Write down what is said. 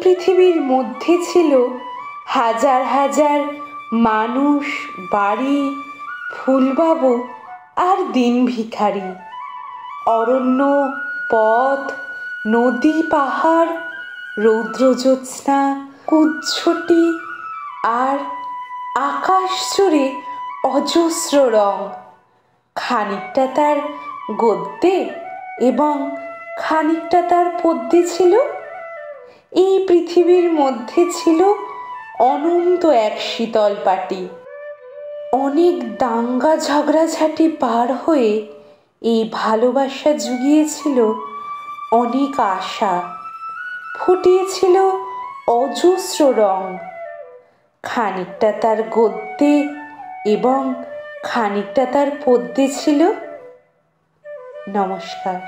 পৃথিবীর মধ্যে ছিল হাজার হাজার মানুষ, বাড়ি, ফুলবাবু আর দিন ভিখারি। অরণ্য, পথ, নদী, পাহাড়, রৌদ্রজ্যোৎস্না, কুজ্ঝটি আর আকাশ জুড়ে অজস্র রং। খানিকটা তার গদ্যে এবং খানিকটা তার পদ্যে ছিল। এই পৃথিবীর মধ্যে ছিল অনন্ত এক শীতল পাটি। অনেক দাঙ্গা ঝগড়াঝাটি পার হয়ে এই ভালোবাসা জুগিয়েছিল অনেক আশা, ফুটিয়েছিল অজস্র রং। খানিকটা তার গদ্যে এবং খানিকটা তার পদ্যে ছিল। নমস্কার।